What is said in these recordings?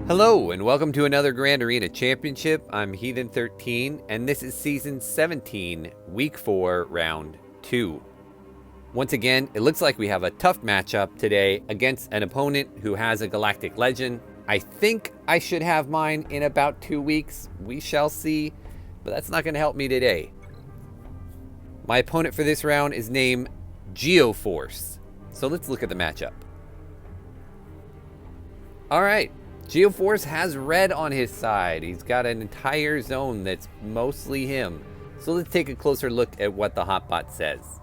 Hello and welcome to another Grand Arena Championship. I'm Heathen13 and this is Season 17, Week 4, Round 2. Once again, it looks like we have a tough matchup today against an opponent who has a Galactic Legend. I think I should have mine in about 2 weeks. We shall see, but that's not going to help me today. My opponent for this round is named GeoForce. So let's look at the matchup. Alright. GeoForce has red on his side. He's got an entire zone that's mostly him. So let's take a closer look at what the hotbot says.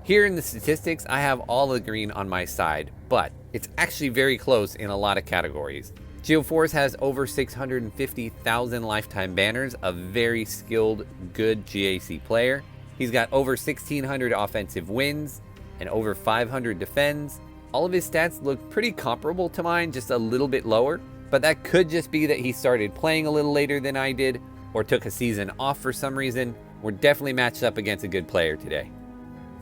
Here in the statistics, I have all the green on my side, but it's actually very close in a lot of categories. GeoForce has over 650,000 lifetime banners, a very skilled, good GAC player. He's got over 1,600 offensive wins and over 500 defends. All of his stats look pretty comparable to mine, just a little bit lower, but that could just be that he started playing a little later than I did or took a season off for some reason. We're definitely matched up against a good player today.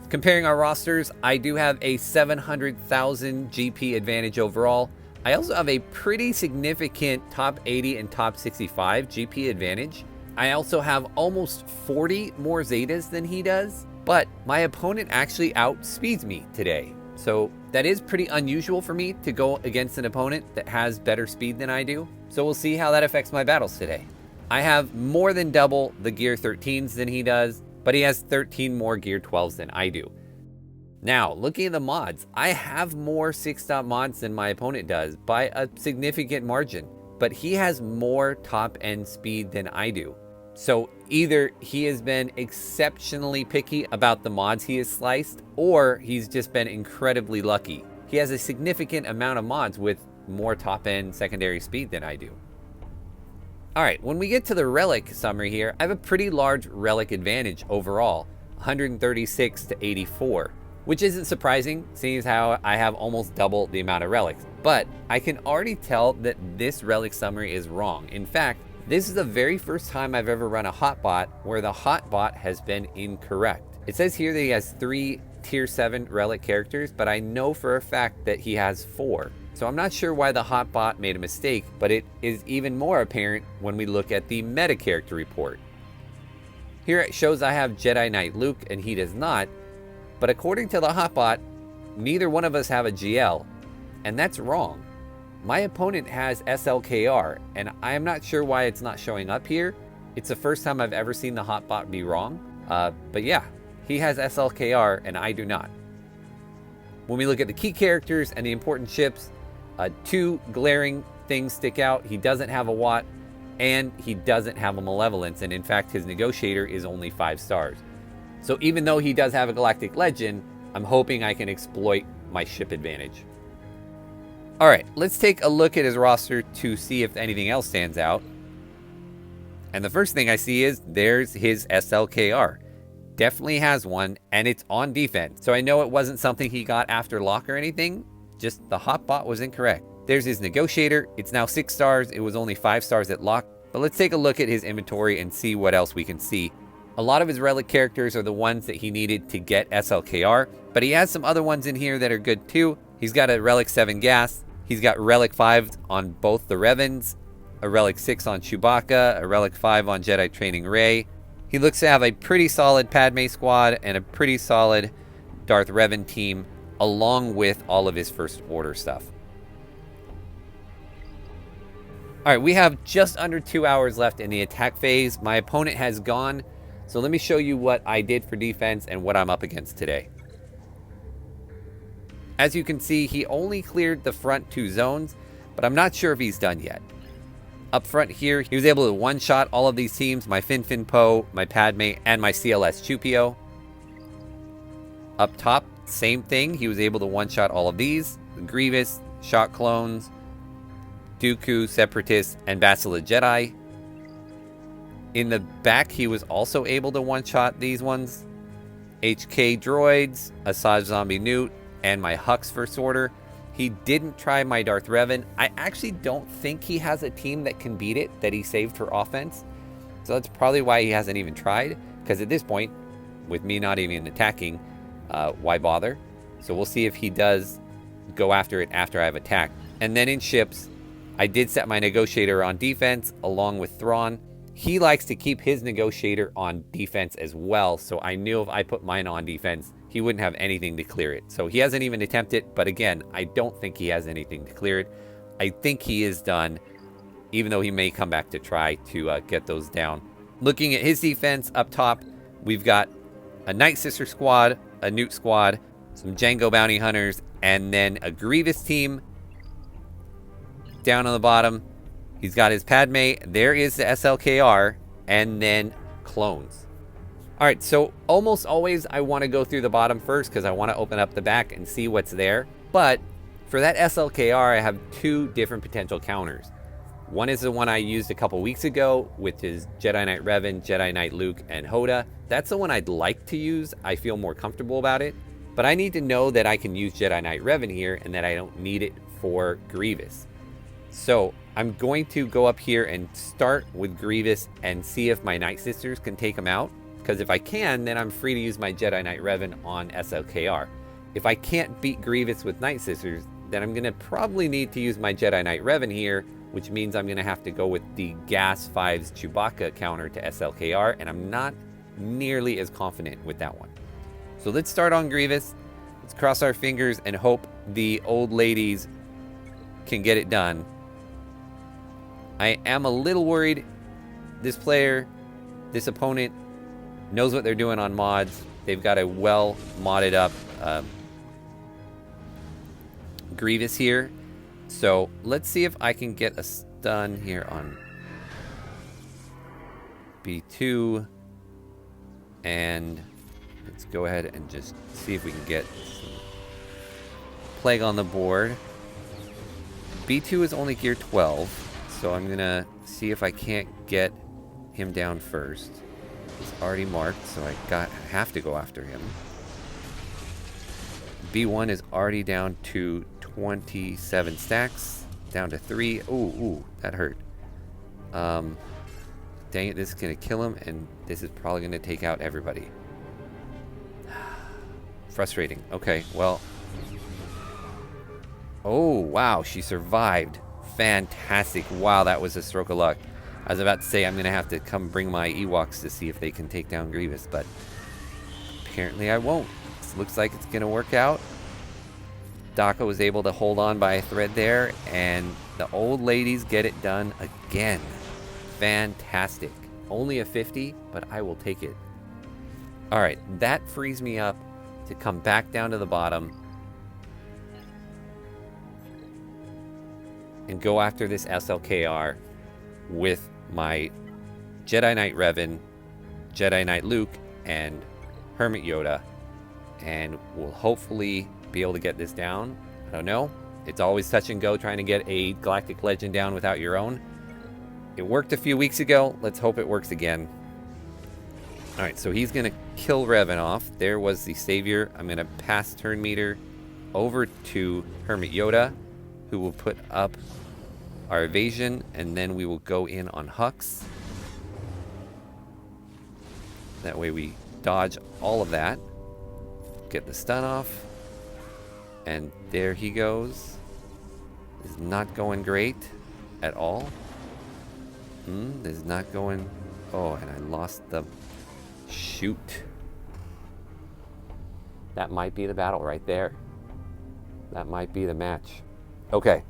Comparing our rosters, I do have a 700,000 GP advantage overall. I also have a pretty significant top 80 and top 65 GP advantage. I also have almost 40 more Zetas than he does, but my opponent actually outspeeds me today. So that is pretty unusual for me to go against an opponent that has better speed than I do. So we'll see how that affects my battles today. I have more than double the Gear 13s than he does, but he has 13 more Gear 12s than I do. Now, looking at the mods, I have more 6-stop mods than my opponent does by a significant margin, but he has more top-end speed than I do. So either he has been exceptionally picky about the mods he has sliced, or he's just been incredibly lucky. He has a significant amount of mods with more top-end secondary speed than I do. Alright, when we get to the relic summary here, I have a pretty large relic advantage overall, 136 to 84, which isn't surprising, seeing as how I have almost double the amount of relics. But I can already tell that this relic summary is wrong. In fact, this is the very first time I've ever run a hotbot where the hotbot has been incorrect. It says here that he has 3 tier 7 relic characters, but I know for a fact that he has 4. So I'm not sure why the hotbot made a mistake, but it is even more apparent when we look at the meta character report. Here it shows I have Jedi Knight Luke and he does not, but according to the hotbot, neither one of us have a GL, and that's wrong. My opponent has SLKR, and I am not sure why it's not showing up here. It's the first time I've ever seen the hotbot be wrong. But yeah, he has SLKR, and I do not. When we look at the key characters and the important ships, 2 glaring things stick out. He doesn't have a Watt, and he doesn't have a Malevolence, and in fact, his Negotiator is only 5 stars. So even though he does have a Galactic Legend, I'm hoping I can exploit my ship advantage. Alright, let's take a look at his roster to see if anything else stands out. And the first thing I see is there's his SLKR. Definitely has one, and it's on defense. So I know it wasn't something he got after lock or anything, just the hotbot was incorrect. There's his Negotiator. It's now 6 stars. It was only 5 stars at lock. But let's take a look at his inventory and see what else we can see. A lot of his relic characters are the ones that he needed to get SLKR, but he has some other ones in here that are good too. He's got a Relic 7 gas. He's got Relic 5 on both the Revens, a Relic 6 on Chewbacca, a Relic 5 on Jedi Training Rey. He looks to have a pretty solid Padme squad and a pretty solid Darth Revan team, along with all of his First Order stuff. Alright, we have just under 2 hours left in the attack phase. My opponent has gone, so let me show you what I did for defense and what I'm up against today. As you can see, he only cleared the front 2 zones, but I'm not sure if he's done yet. Up front here, he was able to one-shot all of these teams, my Fin Poe, my Padme, and my CLS Chupio. Up top, same thing, he was able to one-shot all of these, the Grievous, Shock Clones, Dooku, Separatists, and Bastila Jedi. In the back, he was also able to one-shot these ones, HK Droids, Asajj Zombie Newt, and my Hux First Order. He didn't try my Darth Revan. I actually don't think he has a team that can beat it, that he saved for offense. So that's probably why he hasn't even tried, because at this point, with me not even attacking, why bother? So we'll see if he does go after it after I've attacked. And then in ships, I did set my negotiator on defense along with Thrawn. He likes to keep his negotiator on defense as well, so I knew if I put mine on defense, he wouldn't have anything to clear it. So he hasn't even attempted, but again, I don't think he has anything to clear it. I think he is done, even though he may come back to try to get those down. Looking at his defense up top, we've got a Night Sister squad, a Newt squad, some Jango bounty hunters, and then a Grievous team. Down on the bottom, he's got his Padme. There is the SLKR, and then clones. All right, so almost always I want to go through the bottom first because I want to open up the back and see what's there. But for that SLKR, I have two different potential counters. One is the one I used a couple weeks ago, which is Jedi Knight Revan, Jedi Knight Luke, and Hoda. That's the one I'd like to use. I feel more comfortable about it. But I need to know that I can use Jedi Knight Revan here and that I don't need it for Grievous. So I'm going to go up here and start with Grievous and see if my Night Sisters can take him out. Because if I can, then I'm free to use my Jedi Knight Revan on SLKR. If I can't beat Grievous with Night Sisters, then I'm going to probably need to use my Jedi Knight Revan here, which means I'm going to have to go with the GAS 5's Chewbacca counter to SLKR, and I'm not nearly as confident with that one. So let's start on Grievous. Let's cross our fingers and hope the old ladies can get it done. I am a little worried. This player, this opponent, knows what they're doing on mods. They've got a well modded up Grievous here. So let's see if I can get a stun here on B2. And let's go ahead and just see if we can get some plague on the board. B2 is only gear 12. So I'm going to see if I can't get him down first. He's already marked, so I have to go after him. B1 is already down to 27 stacks. Down to 3. Ooh, that hurt. Dang it, this is going to kill him, and this is probably going to take out everybody. Frustrating. Okay, well. Oh, wow, she survived. Fantastic. Wow, that was a stroke of luck. I was about to say I'm going to have to come bring my Ewoks to see if they can take down Grievous, but apparently I won't. This looks like it's going to work out. Daka was able to hold on by a thread there, and the old ladies get it done again. Fantastic. Only a 50, but I will take it. All right, that frees me up to come back down to the bottom and go after this SLKR with my Jedi Knight Revan, Jedi Knight Luke, and Hermit Yoda. And we'll hopefully be able to get this down. I don't know. It's always touch and go trying to get a Galactic Legend down without your own. It worked a few weeks ago. Let's hope it works again. Alright, so he's going to kill Revan off. There was the Savior. I'm going to pass turn meter over to Hermit Yoda, who will put up our evasion, and then we will go in on Hux. That way we dodge all of that. Get the stun off. And there he goes. This is not going great at all. This is not going... Oh, and I lost the... Shoot. That might be the battle right there. That might be the match. Okay,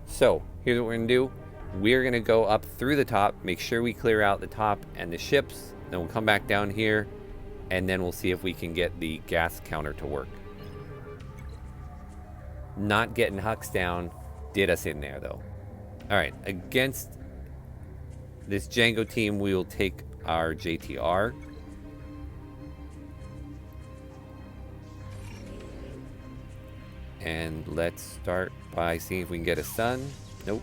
so here's what we're going to do. We're going to go up through the top, make sure we clear out the top and the ships. Then we'll come back down here, and then we'll see if we can get the gas counter to work. Not getting Hux down did us in there, though. All right, against this Jango team, we will take our JTR. And let's start by seeing if we can get a stun. Nope.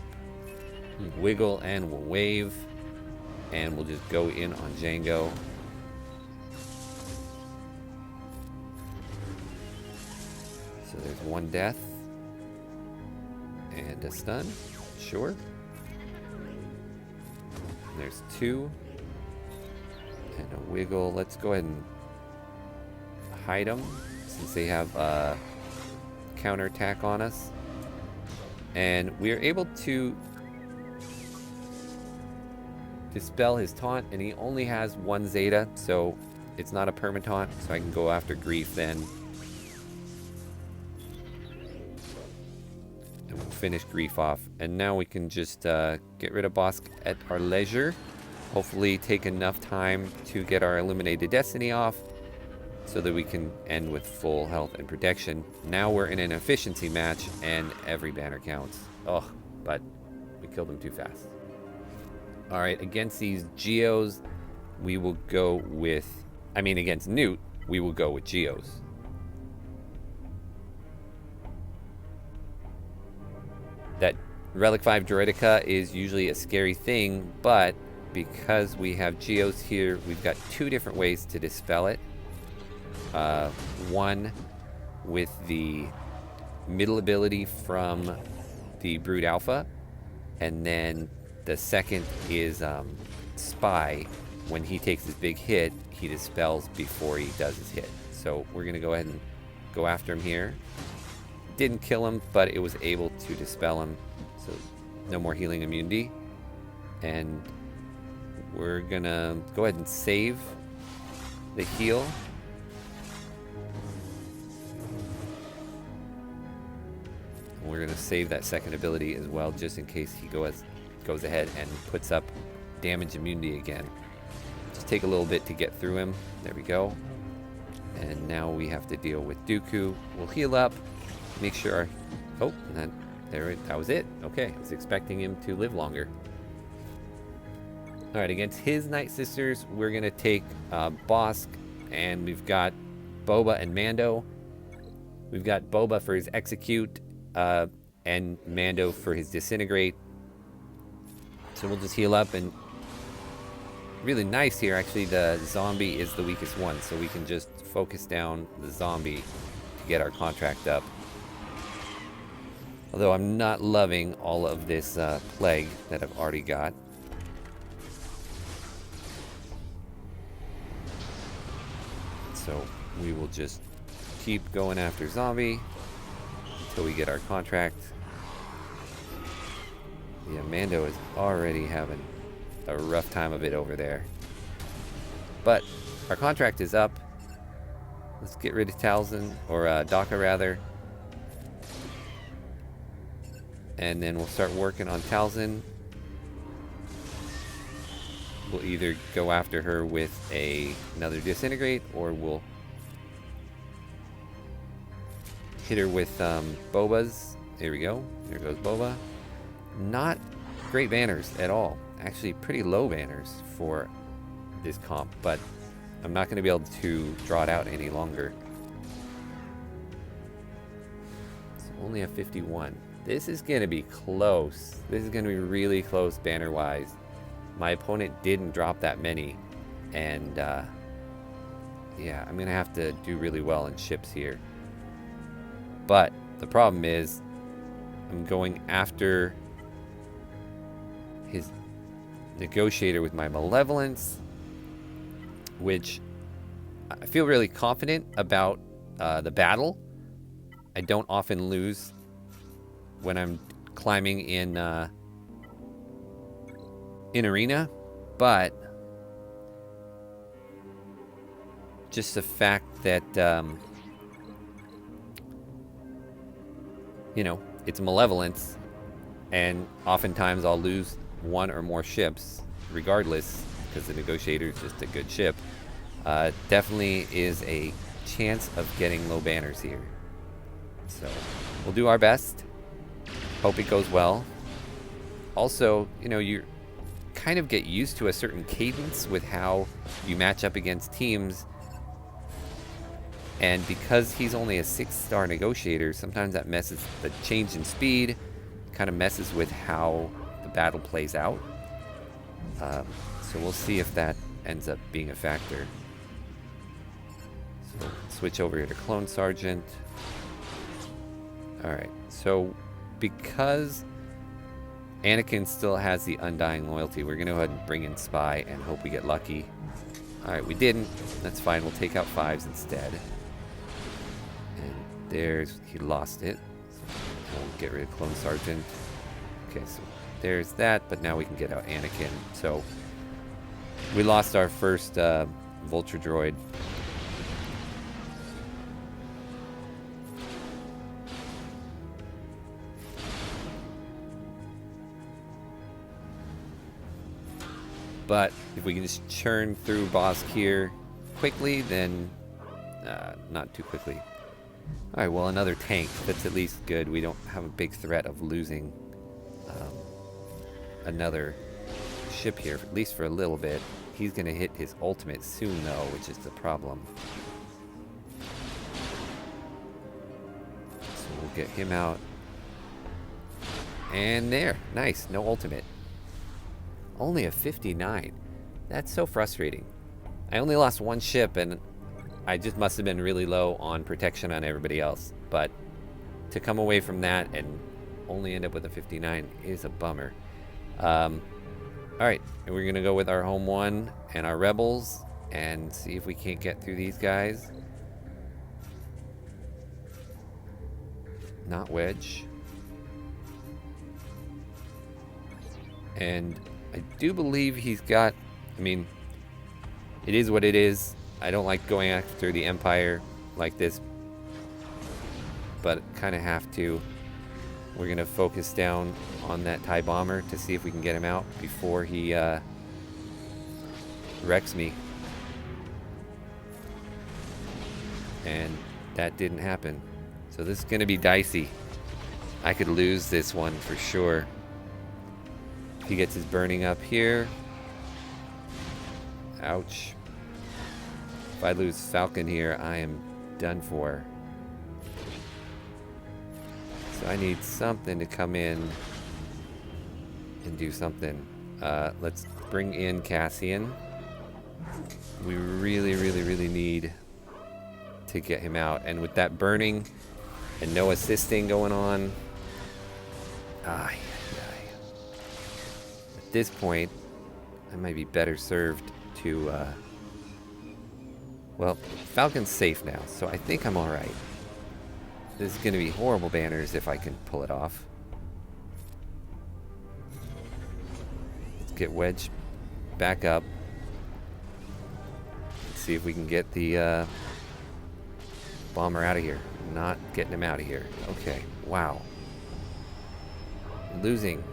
Wiggle and we'll wave. And we'll just go in on Jango. So there's one death. And a stun. Sure. There's two. And a wiggle. Let's go ahead and hide them, since they have counterattack on us. And we are able to dispel his taunt, and he only has 1 Zeta, so it's not a permataunt, so I can go after Grief then. And we'll finish Grief off. And now we can just get rid of Bosk at our leisure. Hopefully take enough time to get our Illuminated Destiny off so that we can end with full health and protection. Now we're in an efficiency match, and every banner counts. Oh, but we killed him too fast. Alright, against these Geos, we will go with... against Newt, we will go with Geos. That Relic 5 Druidica is usually a scary thing, but because we have Geos here, we've got 2 different ways to dispel it. One with the middle ability from the Brood Alpha, and then the second is Spy. When he takes his big hit, he dispels before he does his hit. So we're going to go ahead and go after him here. Didn't kill him, but it was able to dispel him. So no more healing immunity. And we're going to go ahead and save the heal. And we're going to save that second ability as well, just in case he goes ahead and puts up damage immunity again. Just take a little bit to get through him. There we go. And now we have to deal with Dooku. We'll heal up. Make sure our... Oh, that was it. Okay, I was expecting him to live longer. Alright, against his Night Sisters, we're going to take Bosk, and we've got Boba and Mando. We've got Boba for his Execute, and Mando for his Disintegrate. So we'll just heal up, and really nice here, actually, the zombie is the weakest one, so we can just focus down the zombie to get our contract up. Although I'm not loving all of this plague that I've already got. So we will just keep going after zombie until we get our contract. Yeah, Mando is already having a rough time of it over there. But our contract is up. Let's get rid of Talzin, or Daka rather. And then we'll start working on Talzin. We'll either go after her with another Disintegrate, or we'll hit her with Boba's. There we go. There goes Boba. Not great banners at all. Actually, pretty low banners for this comp, but I'm not going to be able to draw it out any longer. It's only a 51. This is going to be close. This is going to be really close banner-wise. My opponent didn't drop that many, and yeah, I'm going to have to do really well in ships here. But the problem is I'm going after his Negotiator with my Malevolence, which I feel really confident about the battle. I don't often lose when I'm climbing in arena, but just the fact that you know, it's Malevolence, and oftentimes I'll lose one or more ships regardless, because the Negotiator is just a good ship. Definitely is a chance of getting low banners here. So we'll do our best. Hope it goes well. Also, you know, you kind of get used to a certain cadence with how you match up against teams. And because he's only a 6-star Negotiator, sometimes that messes, the change in speed kind of messes with how the battle plays out. So we'll see if that ends up being a factor. So switch over here to Clone Sergeant. Alright, so because Anakin still has the Undying Loyalty, we're going to go ahead and bring in Spy and hope we get lucky. Alright, we didn't. That's fine. We'll take out 5s instead. And he lost it. So we'll get rid of Clone Sergeant. Okay, so there's that, but now we can get out Anakin. So We lost our first Vulture droid. But if we can just churn through Boss here quickly, then not too quickly. Alright, well, another tank. That's at least good. We don't have a big threat of losing another ship here, at least for a little bit. He's going to hit his ultimate soon, though, which is the problem. So we'll get him out. And there. Nice. No ultimate. Only a 59. That's so frustrating. I only lost one ship, and I just must have been really low on protection on everybody else. But to come away from that and only end up with a 59 is a bummer. Alright, and we're going to go with our home one and our rebels and see if we can't get through these guys. Not wedge. And I do believe he's got, I mean, it is what it is. I don't like going after the Empire like this, but kind of have to. We're going to focus down on that TIE bomber to see if we can get him out before he wrecks me. And that didn't happen. So this is going to be dicey. I could lose this one for sure. If he gets his burning up here. Ouch. If I lose Falcon here, I am done for. So I need something to come in and do something. Let's bring in Cassian. We really, really, really need to get him out. And with that burning and no assisting going on, at this point, I might be better served to, well, Falcon's safe now, so I think I'm alright. This is going to be horrible banners if I can pull it off. Let's get Wedge back up. Let's see if we can get the bomber out of here. Not getting him out of here. Okay, wow. Losing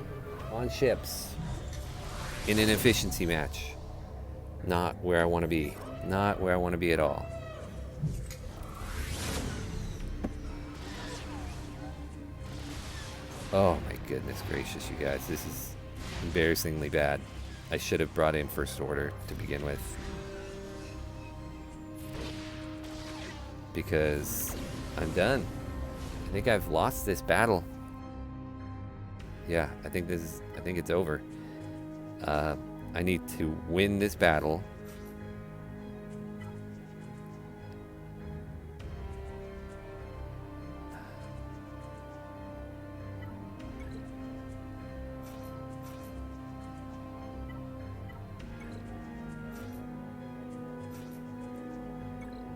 on ships in an efficiency match. Not where I want to be. Not where I want to be at all. Oh my goodness gracious, you guys. This is embarrassingly bad. I should have brought in First Order to begin with. Because I'm done. I think I've lost this battle. Yeah, I think it's over. I need to win this battle.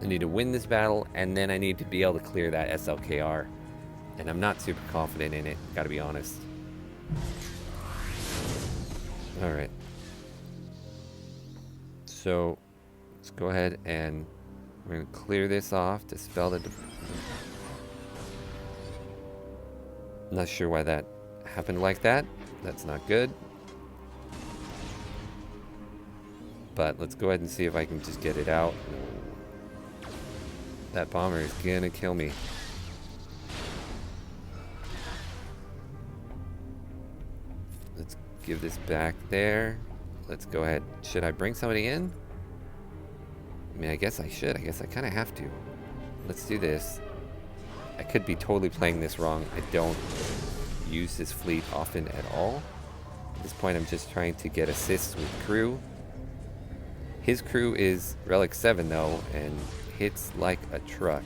I need to win this battle, and then I need to be able to clear that SLKR. And I'm not super confident in it, gotta be honest. Alright. So, let's go ahead and we're gonna clear this off, dispel the... Not sure why that happened like that. That's not good. But let's go ahead and see if I can just get it out. That bomber is gonna kill me. Let's give this back there. Let's go ahead. Should I bring somebody in? I mean, I guess I should. I guess I kind of have to. Let's do this. I could be totally playing this wrong. I don't use this fleet often at all. At this point, I'm just trying to get assists with crew. His crew is Relic 7, though, and hits like a truck,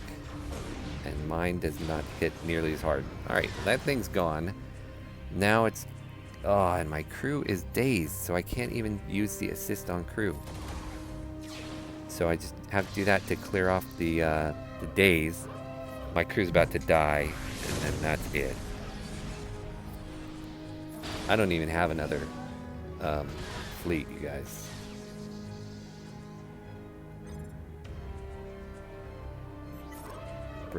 and mine does not hit nearly as hard. Alright, that thing's gone. Now it's... Oh, and my crew is dazed, so I can't even use the assist on crew. So I just have to do that to clear off the daze. My crew's about to die, and then that's it. I don't even have another fleet, you guys.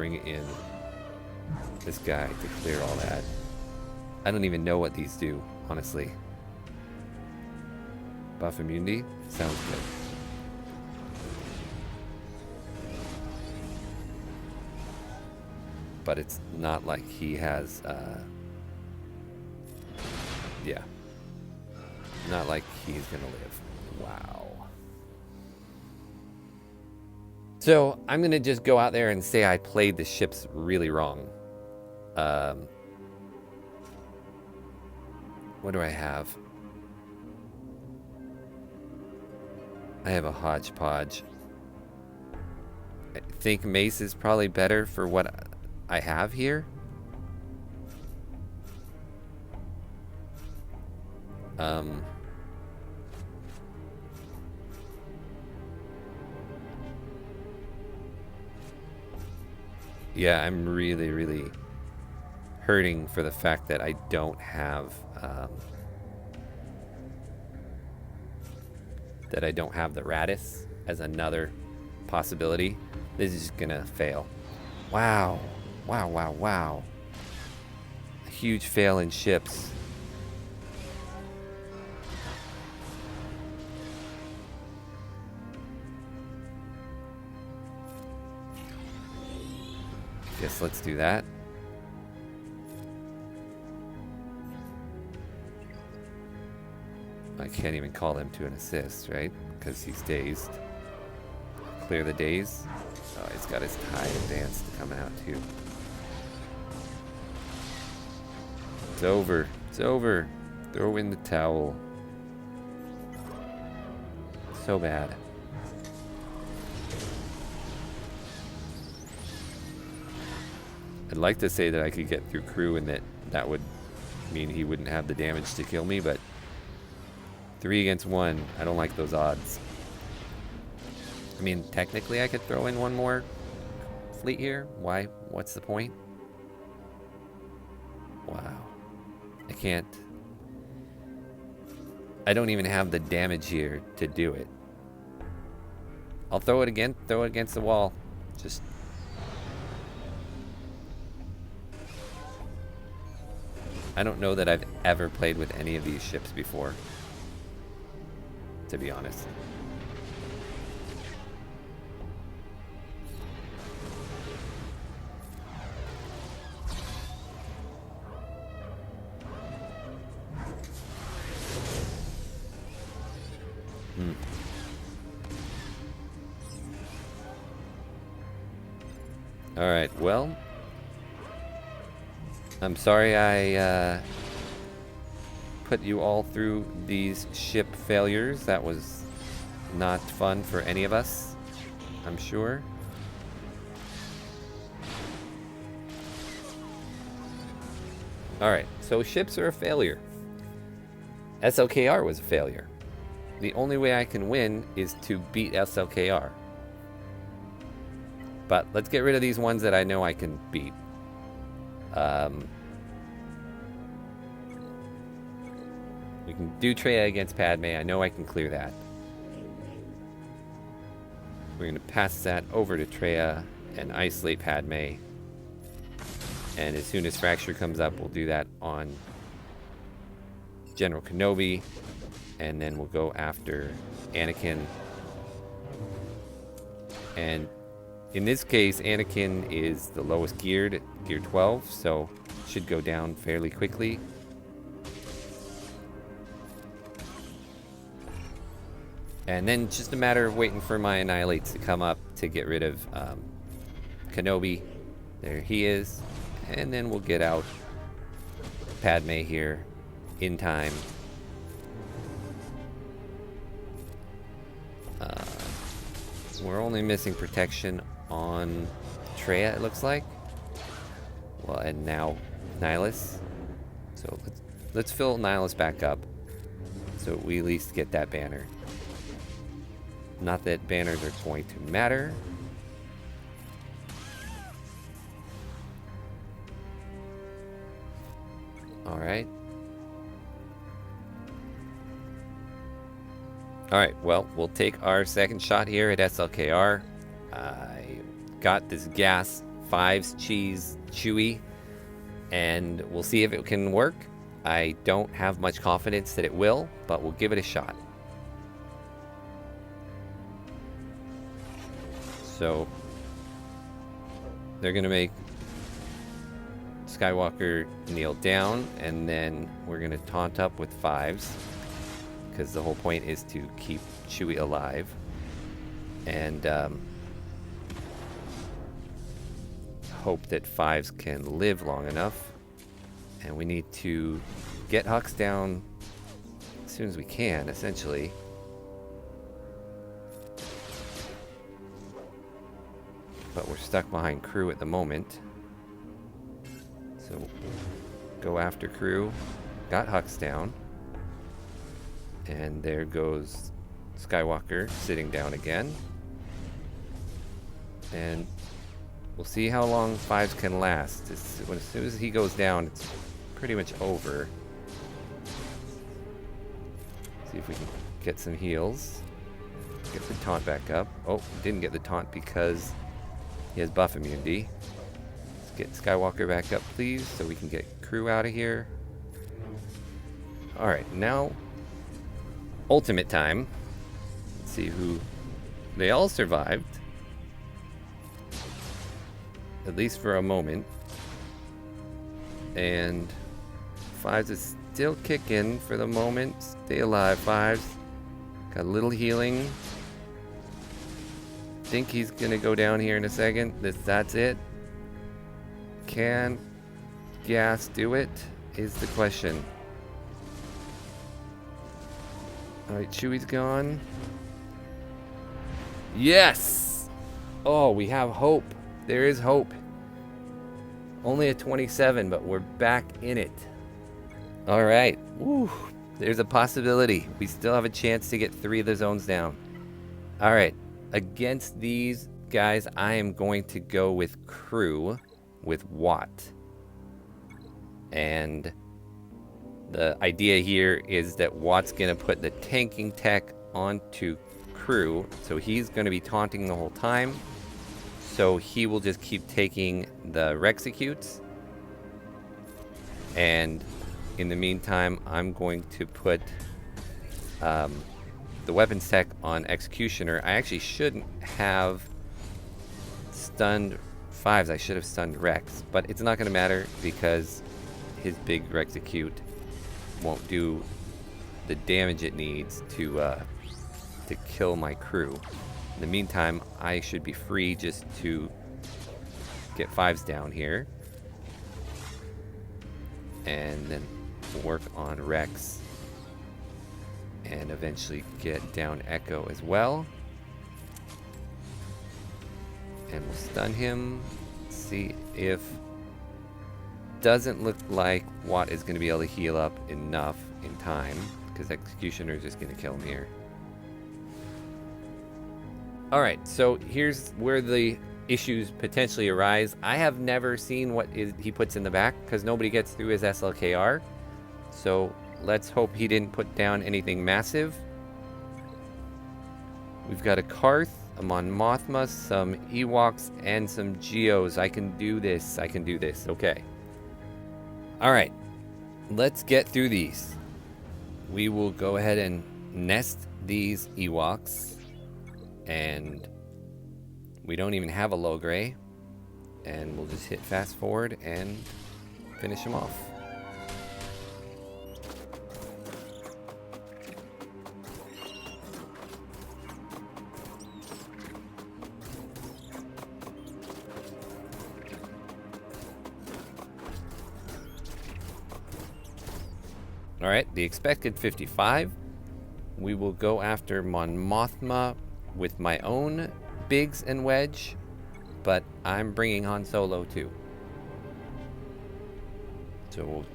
bring in this guy to clear all that. I don't even know what these do, honestly. Buff immunity? Sounds good. But it's not like he has, yeah. Not like he's gonna live. Wow. So, I'm gonna just go out there and say I played the ships really wrong. What do I have? I have a hodgepodge. I think Mace is probably better for what I have here. Yeah, I'm really hurting for the fact that I don't have the Radis as another possibility. This is just gonna fail. Wow. Wow. A huge fail in ships. Guess let's do that. I can't even call him to an assist, right? Because he's dazed. Clear the daze. Oh, he's got his tie advanced coming out too. It's over. It's over. Throw in the towel. So bad. I'd like to say that I could get through crew and that would mean he wouldn't have the damage to kill me, but 3 against 1, I don't like those odds. I mean, technically I could throw in one more fleet here. Why? What's the point? Wow. I can't. I don't even have the damage here to do it. I'll throw it again, throw it against the wall. Just... I don't know that I've ever played with any of these ships before, to be honest. All right, well, I'm sorry I put you all through these ship failures. That was not fun for any of us, I'm sure. All right, so ships are a failure. SLKR was a failure. The only way I can win is to beat SLKR. But let's get rid of these ones that I know I can beat. We can do Treya against Padme. I know I can clear that. We're going to pass that over to Treya and isolate Padme. And as soon as Fracture comes up, we'll do that on General Kenobi. And then we'll go after Anakin. And in this case, Anakin is the lowest geared, gear 12, so should go down fairly quickly. And then just a matter of waiting for my Annihilates to come up to get rid of Kenobi. There he is. And then we'll get out Padme here in time. We're only missing protection on Treya, it looks like. Well, and now Nihilus. So let's fill Nihilus back up so we at least get that banner. Not that banners are going to matter. Alright. Alright, well, we'll take our second shot here at SLKR. I got this gas Fives cheese Chewy, and we'll see if it can work. I don't have much confidence that it will, but we'll give it a shot. So they're gonna make Skywalker kneel down, and then we're gonna taunt up with Fives, because the whole point is to keep Chewie alive. And hope that Fives can live long enough. And we need to get Hux down as soon as we can, essentially. But we're stuck behind Crew at the moment. So go after Crew. Got Hux down. And there goes Skywalker sitting down again. And we'll see how long Fives can last. As soon as he goes down, it's pretty much over. See if we can get some heals. Get the taunt back up. Oh, didn't get the taunt because he has buff immunity. Let's get Skywalker back up, please, so we can get Crew out of here. Alright, now ultimate time. Let's see who... They all survived. At least for a moment. And Fives is still kicking for the moment. Stay alive, Fives. Got a little healing. Think he's gonna go down here in a second. That's it. Can Gas do it? Is the question. Alright, Chewie's gone. Yes! Oh, we have hope. There is hope. Only a 27, but we're back in it. Alright. Woo. There's a possibility. We still have a chance to get 3 of the zones down. Alright. Against these guys, I am going to go with Crew with Watt. And the idea here is that Watt's going to put the tanking tech onto Crew. So he's going to be taunting the whole time. So he will just keep taking the Rexecutes. And in the meantime, I'm going to put the weapons tech on Executioner. I actually shouldn't have stunned Fives. I should have stunned Rex. But it's not going to matter because his big Rexecute won't do the damage it needs to kill my Crew. In the meantime, I should be free just to get Fives down here. And then work on Rex. And eventually get down Echo as well. And we'll stun him. See if... Doesn't look like Watt is going to be able to heal up enough in time. Because Executioner is just going to kill him here. Alright, so here's where the issues potentially arise. I have never seen what he puts in the back, because nobody gets through his SLKR. So let's hope he didn't put down anything massive. We've got a Karth, a Mon Mothma, some Ewoks, and some Geos. I can do this. I can do this. Okay. Alright, let's get through these. We will go ahead and nest these Ewoks. And we don't even have a low gray. And we'll just hit fast forward and finish him off. Alright, the expected 55. We will go after Mon Mothma with my own Biggs and Wedge, but I'm bringing Han Solo too. So we'll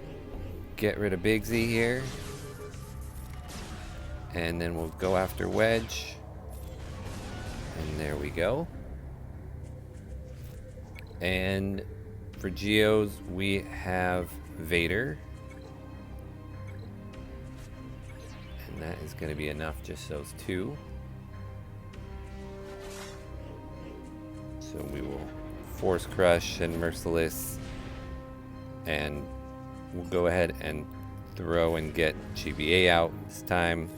get rid of Biggsy here. And then we'll go after Wedge. And there we go. And for Geos, we have Vader. And that is going to be enough, just those 2. So we will Force Crush and Merciless. And we'll go ahead and throw and get GBA out this time.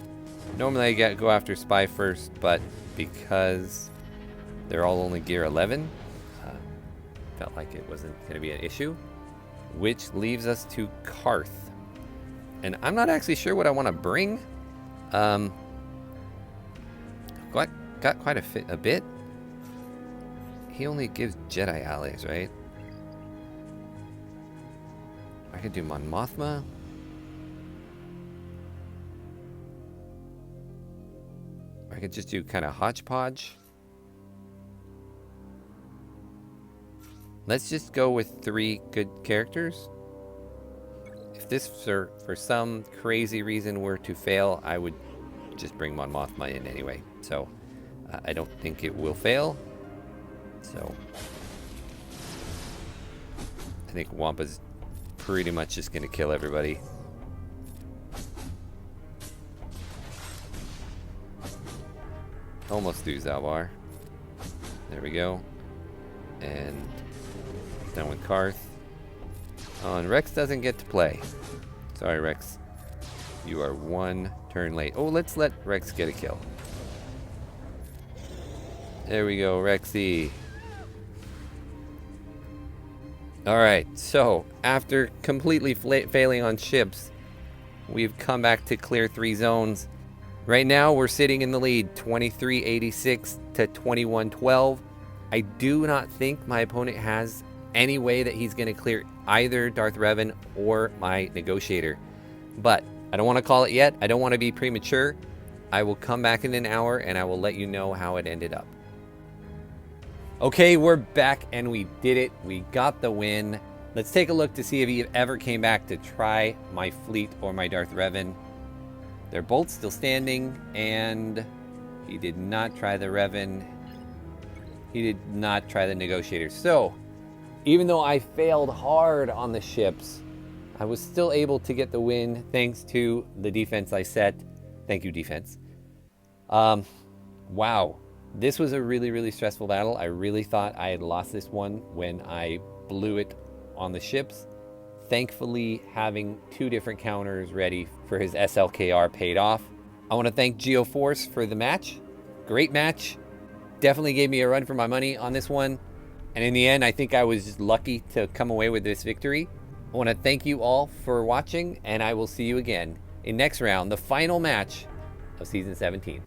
Normally I go after Spy first, but because they're all only gear 11, felt like it wasn't going to be an issue. Which leaves us to Karth. And I'm not actually sure what I want to bring. Got quite a bit. He only gives Jedi allies, right? I could do Mon Mothma. I could just do kind of hodgepodge. Let's just go with 3 good characters. If this, for some crazy reason, were to fail, I would just bring Mon Mothma in anyway. So, I don't think it will fail. So, I think Wampa's pretty much just going to kill everybody. Almost through Zalbar. There we go. And done with Karth. Oh, and Rex doesn't get to play. Sorry, Rex. You are 1 turn late. Oh, let's let Rex get a kill. There we go, Rexy. Alright, so after completely failing on ships, we've come back to clear 3 zones. Right now, we're sitting in the lead, 2386 to 2112. I do not think my opponent has any way that he's going to clear either Darth Revan or my Negotiator. But I don't want to call it yet. I don't want to be premature. I will come back in an hour and I will let you know how it ended up. Okay, we're back and we did it. We got the win. Let's take a look to see if he ever came back to try my fleet or my Darth Revan. They're both still standing, and he did not try the Revan. He did not try the Negotiator. So, even though I failed hard on the ships, I was still able to get the win thanks to the defense I set. Thank you, defense. Wow. This was a really, really stressful battle. I really thought I had lost this one when I blew it on the ships. Thankfully, having 2 different counters ready for his SLKR paid off. I want to thank Geo-Force for the match. Great match. Definitely gave me a run for my money on this one. And in the end, I think I was just lucky to come away with this victory. I want to thank you all for watching, and I will see you again in next round, the final match of Season 17.